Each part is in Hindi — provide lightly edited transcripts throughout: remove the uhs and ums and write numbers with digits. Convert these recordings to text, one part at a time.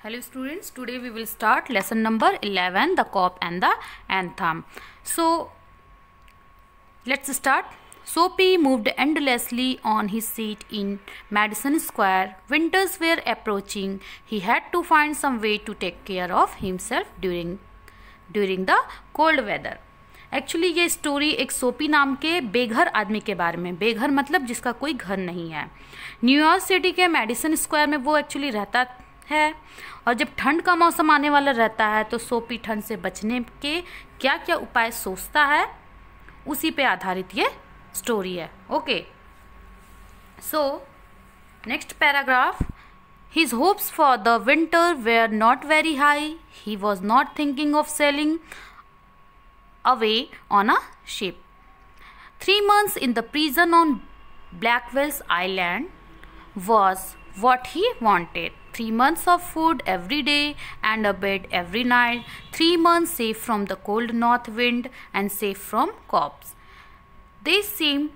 Hello students, today we will start lesson number 11, the cop and the anthem. So let's start. Soapy moved endlessly on his seat in Madison Square. Winters were approaching. He had to find some way to take care of himself during the cold weather. Actually ये स्टोरी एक सोपी नाम के बेघर आदमी के बारे में, बेघर मतलब जिसका कोई घर नहीं है। न्यूयॉर्क सिटी के मेडिसन स्क्वायर में वो एक्चुअली रहता है और जब ठंड का मौसम आने वाला रहता है तो सोपी ठंड से बचने के क्या क्या उपाय सोचता है उसी पे आधारित ये स्टोरी है। Okay, so next paragraph. His hopes for the winter were not very high. He was not thinking of sailing away on a ship. 3 months in the prison on Blackwell's Island was what he wanted. 3 months of food every day and a bed every night. 3 months safe from the cold north wind and safe from cops. They seemed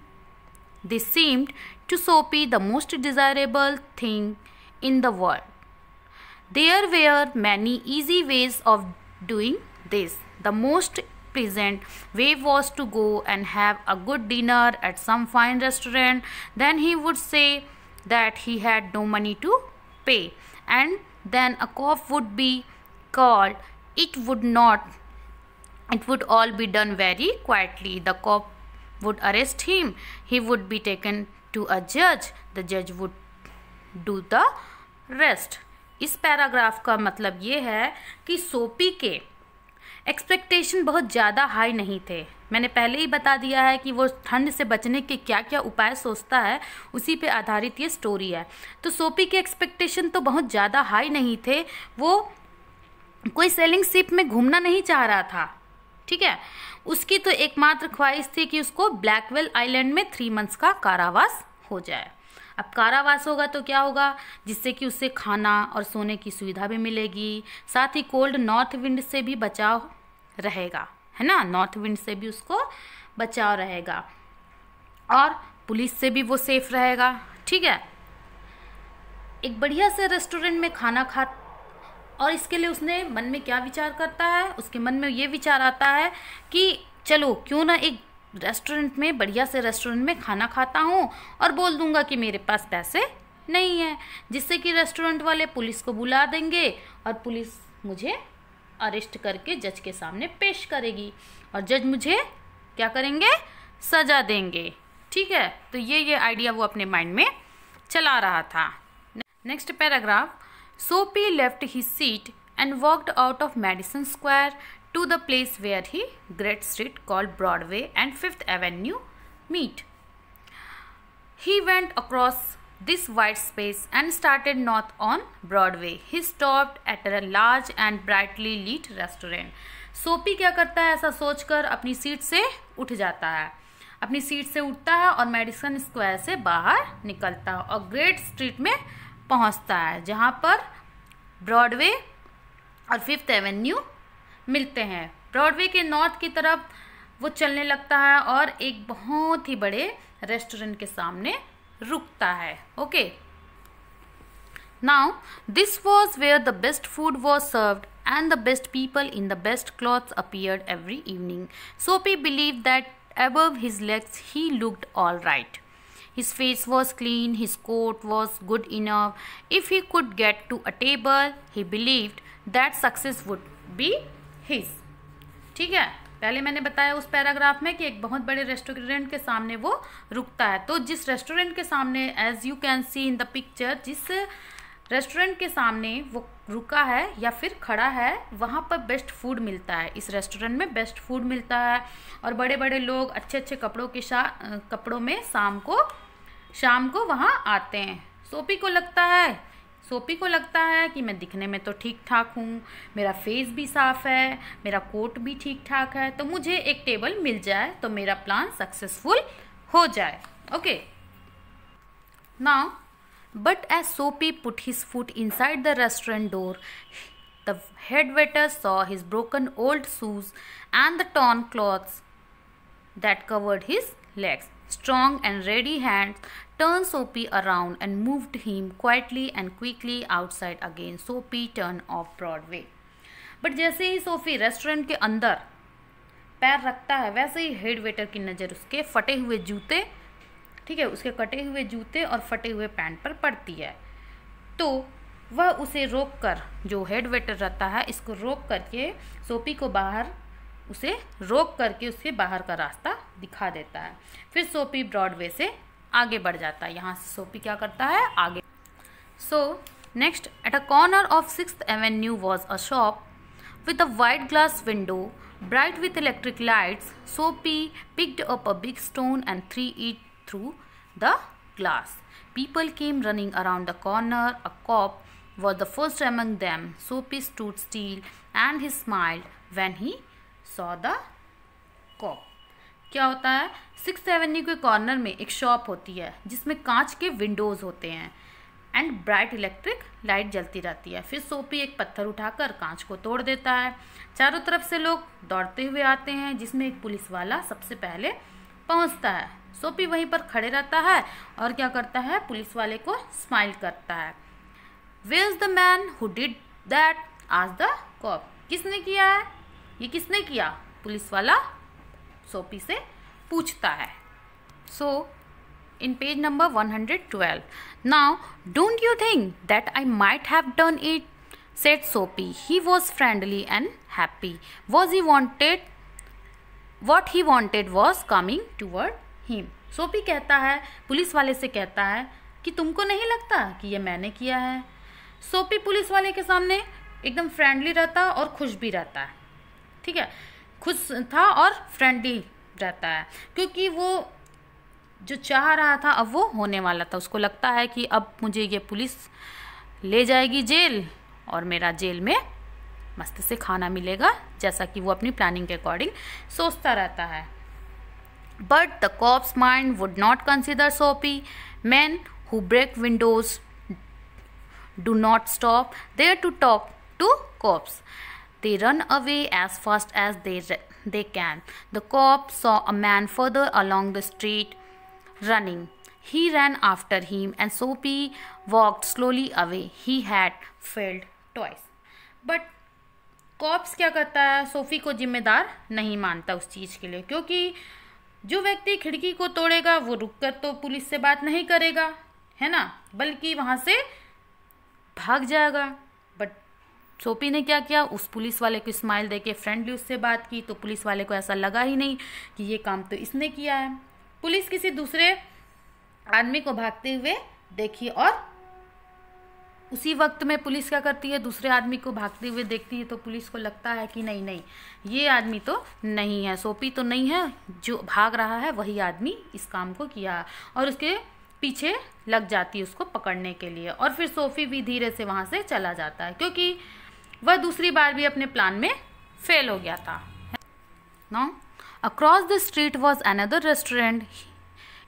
to Soapy the most desirable thing in the world. There were many easy ways of doing this. The most pleasant way was to go and have a good dinner at some fine restaurant. Then he would say that he had no money to pay, and then a cop would be called. It would all be done very quietly. The cop would arrest him. He would be taken to a judge. The judge would do the rest. इस पैराग्राफ का मतलब ये है कि सोपी के एक्सपेक्टेशन बहुत ज़्यादा हाई नहीं थे। मैंने पहले ही बता दिया है कि वो ठंड से बचने के क्या क्या उपाय सोचता है, उसी पे आधारित ये स्टोरी है। तो सोपी के एक्सपेक्टेशन तो बहुत ज़्यादा हाई नहीं थे। वो कोई सेलिंग शिप में घूमना नहीं चाह रहा था, ठीक है। उसकी तो एकमात्र ख्वाहिश थी कि उसको ब्लैकवेल आइलैंड में 3 मंथ्स का कारावास हो जाए। अब कारावास होगा तो क्या होगा, जिससे कि उससे खाना और सोने की सुविधा भी मिलेगी, साथ ही कोल्ड नॉर्थ विंड से भी बचाव रहेगा, है ना। नॉर्थ विंड से भी उसको बचाव रहेगा और पुलिस से भी वो सेफ रहेगा, ठीक है। एक बढ़िया से रेस्टोरेंट में खाना खा, और इसके लिए उसने मन में क्या विचार करता है, उसके मन में ये विचार आता है कि चलो क्यों ना एक रेस्टोरेंट में, बढ़िया से रेस्टोरेंट में खाना खाता हूँ और बोल दूंगा कि मेरे पास पैसे नहीं है, जिससे कि रेस्टोरेंट वाले पुलिस को बुला देंगे और पुलिस मुझे अरेस्ट करके जज के सामने पेश करेगी और जज मुझे क्या करेंगे, सजा देंगे, ठीक है। तो ये आइडिया वो अपने माइंड में चला रहा था। Next paragraph. Soapy left his seat and walked out of Madison Square to the place where he great street called Broadway and 5th Avenue meet. He went across this wide space and started north on Broadway. He stopped at a large and brightly lit restaurant. सोपी क्या करता है, ऐसा सोचकर अपनी सीट से उठ जाता है, अपनी सीट से उठता है और मेडिसन स्क्वायर से बाहर निकलता है और ग्रेट स्ट्रीट में पहुंचता है, जहां पर ब्रॉडवे और 5th एवेन्यू मिलते हैं। ब्रॉडवे के नॉर्थ की तरफ वो चलने लगता है और एक बहुत ही बड़े रेस्टोरेंट के सामने रुकता है। Okay, now this was where the best food was served and the best people in the best clothes appeared every evening. Soapy believe that above his legs he looked all right. His face was clean, his coat was good enough. If he could get to a table, he believed that success would be his. ठीक है, पहले मैंने बताया उस पैराग्राफ में कि एक बहुत बड़े रेस्टोरेंट के सामने वो रुकता है। तो जिस रेस्टोरेंट के सामने, as you can see in the picture, जिस रेस्टोरेंट के सामने वो रुका है या फिर खड़ा है, वहाँ पर बेस्ट फूड मिलता है। इस रेस्टोरेंट में बेस्ट फूड मिलता है और बड़े बड़े लोग अच्छे अच्छे कपड़ों में शाम को वहाँ आते हैं। सोपी को लगता है कि मैं दिखने में तो ठीक ठाक हूँ, मेरा फेस भी साफ है, मेरा कोट भी ठीक ठाक है, तो मुझे एक टेबल मिल जाए तो मेरा प्लान सक्सेसफुल हो जाए। ओके, नाउ बट एज सोपी put his foot inside the restaurant door, the head waiter saw his broken old shoes and the torn clothes that covered his legs. strong and ready hands turned Soapy around and moved him quietly and quickly outside again. Soapy turned off Broadway. But जैसे ही सोफी रेस्टोरेंट के अंदर पैर रखता है वैसे ही हेड वेटर की नज़र उसके फटे हुए जूते, ठीक है, उसके कटे हुए जूते और फटे हुए पैंट पर पड़ती है। तो वह उसे रोक कर, जो हेड वेटर रहता है, इसको रोक करके सोपी को बाहर, उसे रोक करके उसके बाहर का रास्ता दिखा देता है। फिर सोपी ब्रॉडवे से आगे बढ़ जाता है। यहाँ से सोपी क्या करता है, आगे। So next, at a corner of 6th Avenue was a shop with a white glass window, bright with electric lights. Soapy picked up a big stone and threw it through the glass. People came running around the corner. A cop was the first among them. Soapy stood still and he smiled when he saw the cop. क्या होता है, 6th Avenue के कॉर्नर में एक शॉप होती है जिसमें कांच के विंडोज़ होते हैं एंड ब्राइट इलेक्ट्रिक लाइट जलती रहती है। फिर सोपी एक पत्थर उठाकर कांच को तोड़ देता है। चारों तरफ से लोग दौड़ते हुए आते हैं जिसमें एक पुलिस वाला सबसे पहले पहुंचता है। सोपी वहीं पर खड़े रहता है और क्या करता है, पुलिस वाले को स्माइल करता है। Where is the man who did that, asked the cop. किसने किया है, ये किसने किया, पुलिस वाला सोपी से पूछता है। सो in page number 112. Now, don't you think that I might have done it? Said Soapy. He was friendly and happy. What he wanted was coming toward him. सोपी कहता है, पुलिस वाले से कहता है कि तुमको नहीं लगता कि ये मैंने किया है। सोपी पुलिस वाले के सामने एकदम फ्रेंडली रहता और खुश भी रहता है, ठीक है, खुश था और फ्रेंडली रहता है क्योंकि वो जो चाह रहा था अब वो होने वाला था। उसको लगता है कि अब मुझे ये पुलिस ले जाएगी जेल और मेरा जेल में मस्त से खाना मिलेगा, जैसा कि वो अपनी प्लानिंग के अकॉर्डिंग सोचता रहता है। But the cops mind would not consider Soapy. Man who break windows do not stop there to talk to cops. They run away as fast as they can. The cop saw a man further along the street running. He ran after him and Soapy walked slowly away. He had failed twice. But cops क्या करता है, सोफी को जिम्मेदार नहीं मानता उस चीज़ के लिए, क्योंकि जो व्यक्ति खिड़की को तोड़ेगा वो रुककर तो पुलिस से बात नहीं करेगा, है ना, बल्कि वहाँ से भाग जाएगा। बट सोपी ने क्या किया, उस पुलिस वाले को स्माइल देके फ्रेंडली उससे बात की, तो पुलिस वाले को ऐसा लगा ही नहीं कि ये काम तो इसने किया है। पुलिस किसी दूसरे आदमी को भागते हुए देखी और उसी वक्त में पुलिस क्या करती है, दूसरे आदमी को भागते हुए देखती है, तो पुलिस को लगता है कि नहीं नहीं ये आदमी तो नहीं है, सोपी तो नहीं है, जो भाग रहा है वही आदमी इस काम को किया, और उसके पीछे लग जाती है उसको पकड़ने के लिए। और फिर सोफी भी धीरे से वहाँ से चला जाता है क्योंकि वह दूसरी बार भी अपने प्लान में फेल हो गया था। Now, across the street was another restaurant.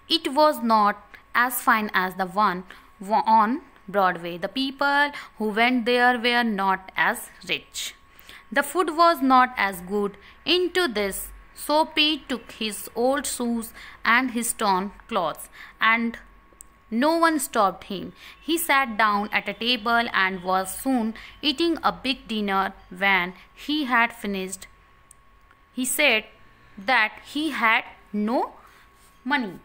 It was not as fine as the one on Broadway. The people who went there were not as rich. The food was not as good. Into this, Soapy took his old shoes and his torn clothes, and no one stopped him. He sat down at a table and was soon eating a big dinner. When he had finished, he said that he had no money.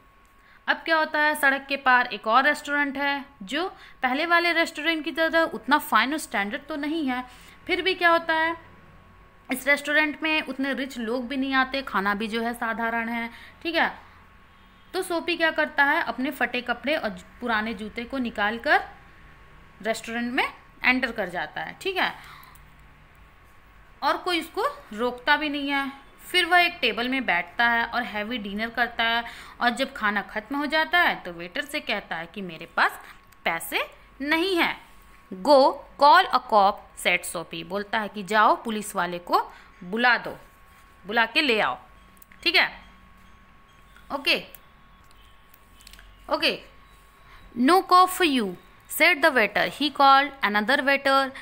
अब क्या होता है, सड़क के पार एक और रेस्टोरेंट है जो पहले वाले रेस्टोरेंट की तरह उतना फाइन और स्टैंडर्ड तो नहीं है, फिर भी क्या होता है, इस रेस्टोरेंट में उतने रिच लोग भी नहीं आते, खाना भी जो है साधारण है, ठीक है। तो सोपी क्या करता है, अपने फटे कपड़े और पुराने जूते को निकाल कर रेस्टोरेंट में एंटर कर जाता है, ठीक है, और कोई उसको रोकता भी नहीं है। फिर वह एक टेबल में बैठता है और हैवी डिनर करता है, और जब खाना खत्म हो जाता है तो वेटर से कहता है कि मेरे पास पैसे नहीं है। गो कॉल अ कॉप, सेट सोपी, बोलता है कि जाओ पुलिस वाले को बुला दो, बुला के ले आओ, ठीक है, okay okay. No cop for you, said the waiter. He called another waiter.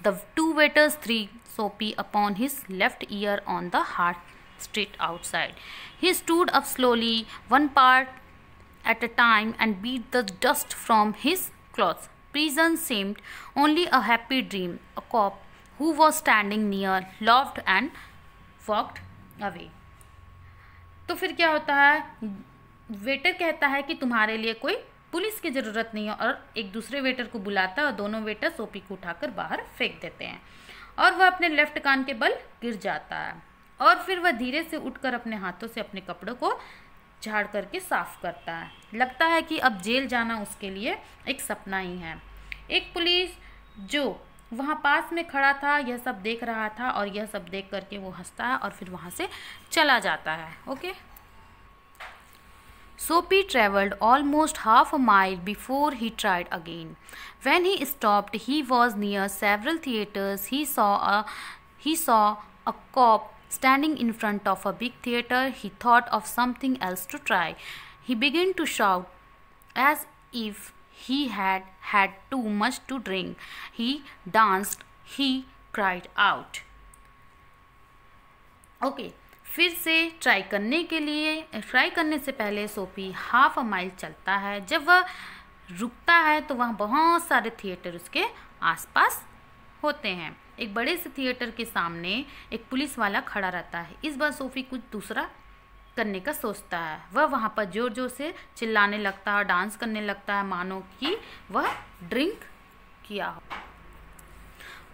The two waiters threw Soapy upon his left ear on the hard street outside. He stood up slowly, one part at a time, and beat the dust from his clothes. Prison seemed only a happy dream. A cop who was standing near laughed and walked away. तो फिर क्या होता है, वेटर कहता है कि तुम्हारे लिए कोई पुलिस की ज़रूरत नहीं है, और एक दूसरे वेटर को बुलाता है और दोनों वेटर सोपी को उठाकर बाहर फेंक देते हैं और वह अपने लेफ्ट कान के बल गिर जाता है। और फिर वह धीरे से उठकर अपने हाथों से अपने कपड़ों को झाड़ करके साफ करता है। लगता है कि अब जेल जाना उसके लिए एक सपना ही है। एक पुलिस जो वहाँ पास में खड़ा था यह सब देख रहा था, और यह सब देख करके वो हंसता है और फिर वहाँ से चला जाता है। Okay. Soapy travelled almost half a mile before he tried again. When he stopped, he was near several theatres. He saw a cop standing in front of a big theatre. He thought of something else to try. He began to shout as if he had had too much to drink. He danced. He cried out. Okay. फिर से ट्राई करने से पहले सोपी हाफ अ माइल चलता है। जब वह रुकता है तो वहाँ बहुत सारे थिएटर उसके आसपास होते हैं। एक बड़े से थिएटर के सामने एक पुलिस वाला खड़ा रहता है। इस बार सोफी कुछ दूसरा करने का सोचता है। वह वहाँ पर जोर जोर से चिल्लाने लगता है, डांस करने लगता है, मानो कि वह ड्रिंक किया हो।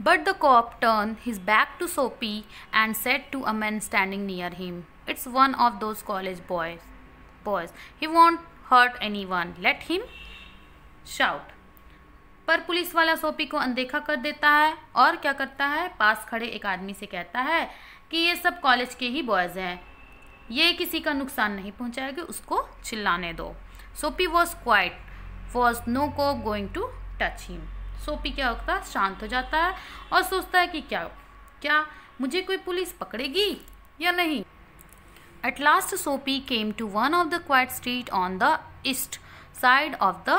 But the cop turned his back to Soapy and said to a man standing near him, "It's one of those college boys. He won't hurt anyone. Let him shout." पर पुलिस वाला सोपी को अनदेखा कर देता है और क्या करता है, पास खड़े एक आदमी से कहता है कि ये सब कॉलेज के ही बॉयज़ हैं, ये किसी का नुकसान नहीं पहुंचाएंगे, उसको चिल्लाने दो। Soapy was quiet, was no cop going to touch him. सोपी क्या होता है, शांत हो जाता है और सोचता है कि क्या मुझे कोई पुलिस पकड़ेगी या नहीं। At last Soapy came to one of the quiet street on the east side of the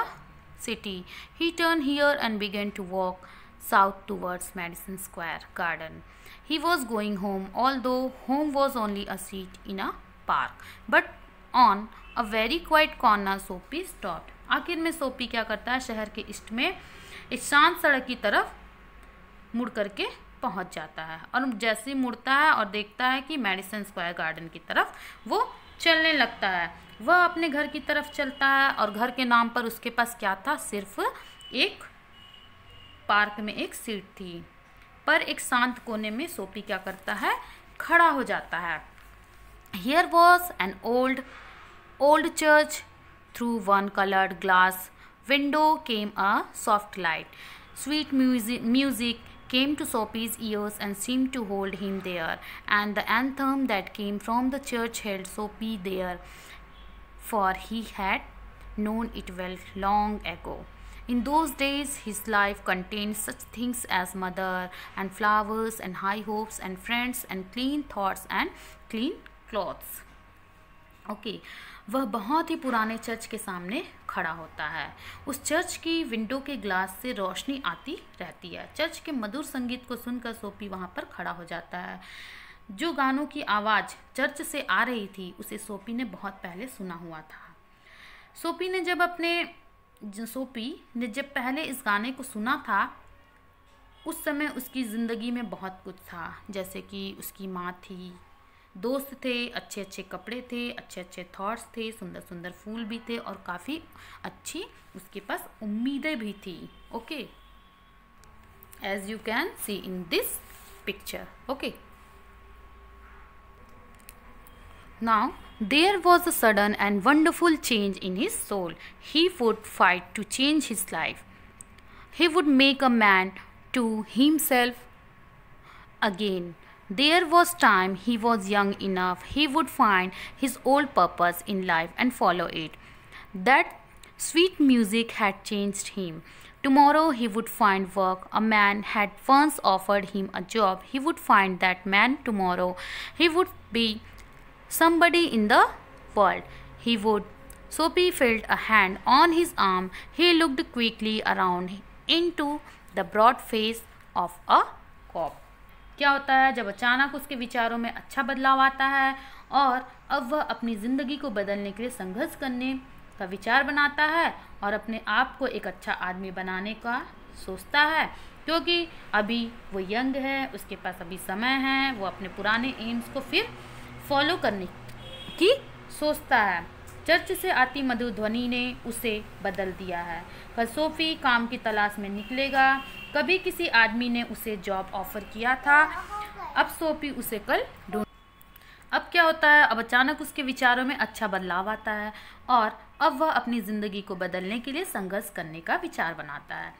city. He turned here and began to walk south towards Madison Square Garden. He was going home, although home was only a seat in a park. But on a very quiet corner Soapy stopped. आखिर में सोपी क्या करता है, शहर के ईस्ट में एक शांत सड़क की तरफ मुड़ करके पहुंच जाता है, और जैसे ही मुड़ता है और देखता है कि मैडिसन स्क्वायर गार्डन की तरफ वो चलने लगता है। वह अपने घर की तरफ चलता है और घर के नाम पर उसके पास क्या था, सिर्फ एक पार्क में एक सीट थी। पर एक शांत कोने में सोपी क्या करता है, खड़ा हो जाता है। Here was an old church. Through one colored glass window came a soft light. Sweet music came to Soapy's ears and seemed to hold him there, and the anthem that came from the church held Soapy there, for he had known it well long ago. In those days, his life contained such things as mother and flowers and high hopes and friends and clean thoughts and clean clothes. Okay. वह बहुत ही पुराने चर्च के सामने खड़ा होता है। उस चर्च की विंडो के ग्लास से रोशनी आती रहती है। चर्च के मधुर संगीत को सुनकर सोपी वहाँ पर खड़ा हो जाता है। जो गानों की आवाज़ चर्च से आ रही थी उसे सोपी ने बहुत पहले सुना हुआ था। सोपी ने जब पहले इस गाने को सुना था उस समय उसकी ज़िंदगी में बहुत कुछ था, जैसे कि उसकी माँ थी, दोस्त थे, अच्छे अच्छे कपड़े थे, अच्छे अच्छे थॉट्स थे, सुंदर सुंदर फूल भी थे और काफ़ी अच्छी उसके पास उम्मीदें भी थी। Okay, as you can see in this picture. Okay, now there was a sudden and wonderful change in his soul. He would fight to change his life. He would make a man to himself again. There was time he was young enough he would find his old purpose in life and follow it. That sweet music had changed him. Tomorrow he would find work. A man had once offered him a job. He would find that man tomorrow. He would be somebody in the world. He would. Soapy felt a hand on his arm. He looked quickly around into the broad face of a cop. क्या होता है, जब अचानक उसके विचारों में अच्छा बदलाव आता है और अब वह अपनी ज़िंदगी को बदलने के लिए संघर्ष करने का विचार बनाता है और अपने आप को एक अच्छा आदमी बनाने का सोचता है, क्योंकि अभी वो यंग है, उसके पास अभी समय है, वो अपने पुराने एम्स को फिर फॉलो करने की सोचता है। चर्च से आती मधुर ध्वनि ने उसे बदल दिया है। कल सोफी काम की तलाश में निकलेगा। कभी किसी आदमी ने उसे जॉब ऑफर किया था, अब सोफी उसे कल ढूंढ। अब क्या होता है, अब अचानक उसके विचारों में अच्छा बदलाव आता है और अब वह अपनी ज़िंदगी को बदलने के लिए संघर्ष करने का विचार बनाता है।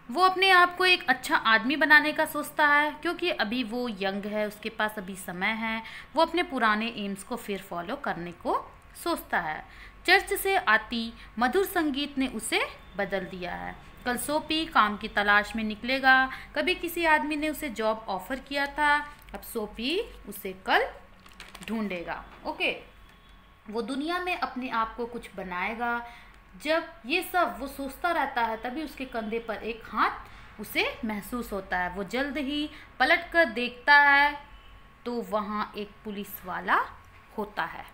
वो अपने आप को एक अच्छा आदमी बनाने का सोचता है, क्योंकि अभी वो यंग है, उसके पास अभी समय है, वो अपने पुराने एम्स को फिर फॉलो करने को सोचता है। चर्च से आती मधुर संगीत ने उसे बदल दिया है। कल सोफी काम की तलाश में निकलेगा। कभी किसी आदमी ने उसे जॉब ऑफर किया था, अब सोफी उसे कल ढूंढेगा। ओके, वो दुनिया में अपने आप को कुछ बनाएगा। जब ये सब वो सोचता रहता है, तभी उसके कंधे पर एक हाथ उसे महसूस होता है। वो जल्द ही पलटकर देखता है तो वहाँ एक पुलिस वाला होता है।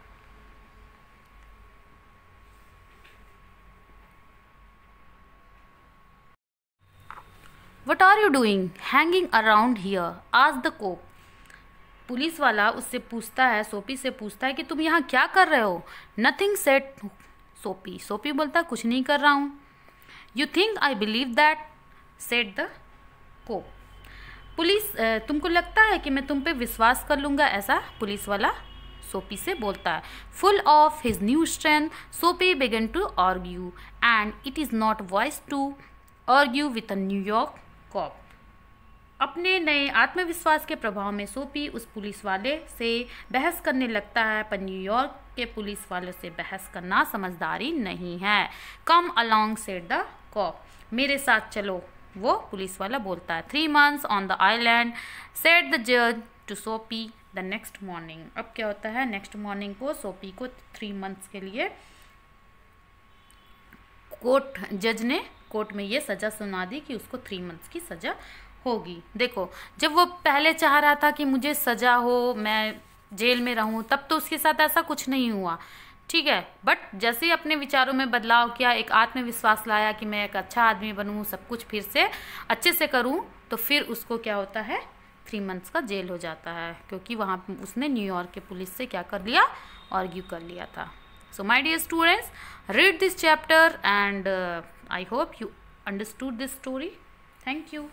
What are you doing hanging around here? asked the cop. Police वाला उससे पूछता है, सोफी से पूछता है कि तुम यहाँ क्या कर रहे हो? Nothing said Sophie. सोफी बोलता है कुछ नहीं कर रहा हूँ। You think I believe that? said the cop. Police तुमको लगता है कि मैं तुम पे विश्वास कर लूँगा ऐसा? पुलिस वाला सोफी से बोलता है। Full of his new strength, Sophie began to argue, and it is not wise to argue with a New York cop. अपने नए आत्मविश्वास के प्रभाव में सोफी उस पुलिस वाले से बहस करने लगता है, पर न्यूयॉर्क के पुलिस वाले से बहस करना समझदारी नहीं है। Come along said the cop, मेरे साथ चलो, वो पुलिस वाला बोलता है। 3 months on the island said the जज to Soapy the next morning. अब क्या होता है, नेक्स्ट मॉर्निंग को सोफी को 3 months के लिए जज ने कोर्ट में ये सज़ा सुना दी कि उसको 3 months की सज़ा होगी। देखो, जब वो पहले चाह रहा था कि मुझे सज़ा हो, मैं जेल में रहूं, तब तो उसके साथ ऐसा कुछ नहीं हुआ, ठीक है। बट जैसे ही अपने विचारों में बदलाव किया, एक आत्मविश्वास लाया कि मैं एक अच्छा आदमी बनूं, सब कुछ फिर से अच्छे से करूं, तो फिर उसको क्या होता है, 3 months का जेल हो जाता है, क्योंकि वहाँ उसने न्यूयॉर्क के पुलिस से क्या कर लिया, आर्ग्यू कर लिया था। So my dear students, read this chapter and I hope you understood this story. Thank you.